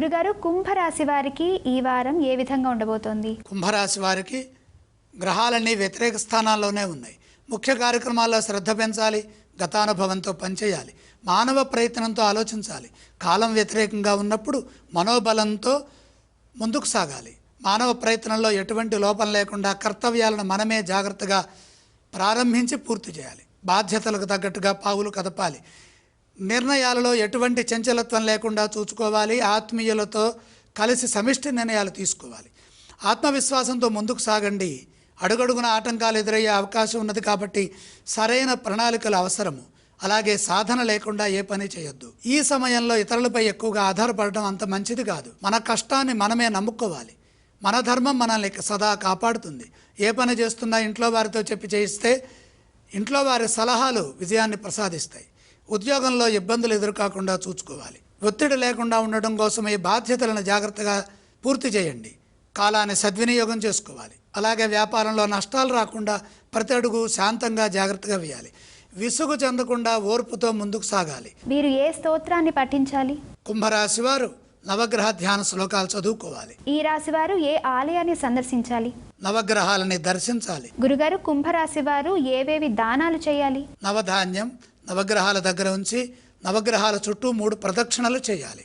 గురుగారు, కుంభరాశి వారికి ఈ వారం ఏ విధంగా ఉండబోతోంది? కుంభరాశి వారికి గ్రహాలన్నీ వ్యతిరేక స్థానాల్లోనే ఉన్నాయి. ముఖ్య కార్యక్రమాల్లో శ్రద్ధ పెంచాలి, గతానుభవంతో పనిచేయాలి, మానవ ప్రయత్నంతో ఆలోచించాలి. కాలం వ్యతిరేకంగా ఉన్నప్పుడు మనోబలంతో ముందుకు సాగాలి. మానవ ప్రయత్నంలో ఎటువంటి లోపం లేకుండా కర్తవ్యాలను మనమే జాగ్రత్తగా ప్రారంభించి పూర్తి చేయాలి. బాధ్యతలకు తగ్గట్టుగా పావులు కదపాలి. నిర్ణయాలలో ఎటువంటి చంచలత్వం లేకుండా చూసుకోవాలి. ఆత్మీయులతో కలిసి సమిష్టి నిర్ణయాలు తీసుకోవాలి. ఆత్మవిశ్వాసంతో ముందుకు సాగండి. అడుగడుగున ఆటంకాలు ఎదురయ్యే అవకాశం ఉన్నది కాబట్టి సరైన ప్రణాళికలు అవసరము. అలాగే సాధన లేకుండా ఏ పని చేయొద్దు. ఈ సమయంలో ఇతరులపై ఎక్కువగా ఆధారపడడం అంత మంచిది కాదు. మన కష్టాన్ని మనమే నమ్ముకోవాలి. మన ధర్మం మనల్ని సదా కాపాడుతుంది. ఏ పని చేస్తున్నా ఇంట్లో వారితో చెప్పి చేయిస్తే ఇంట్లో వారి సలహాలు విజయాన్ని ప్రసాదిస్తాయి. ఉద్యోగంలో ఇబ్బందులు ఎదురుకాకుండా చూసుకోవాలి. ఒత్తిడి లేకుండా ఉండడం కోసం ఈ బాధ్యతలను జాగ్రత్తగా పూర్తి చేయండి. కాలాన్ని సద్వినియోగం చేసుకోవాలి. అలాగే వ్యాపారంలో నష్టాలు రాకుండా ప్రతి అడుగు శాంతంగా జాగ్రత్తగా వేయాలి. విసుగు చెందకుండా ఓర్పుతో ముందుకు సాగాలి. మీరు ఏ స్తోత్రాన్ని పఠించాలి? కుంభరాశి వారు నవగ్రహ ధ్యాన శ్లోకాలు చదువుకోవాలి. ఈ రాశి వారు ఏ ఆలయాన్ని సందర్శించాలి? నవగ్రహాలని దర్శించాలి. గురుగారు, కుంభరాశి వారు ఏవేవి దానాలు చేయాలి? నవధాన్యం నవగ్రహాల దగ్గర ఉంచి నవగ్రహాల చుట్టూ 3 ప్రదక్షిణలు చేయాలి.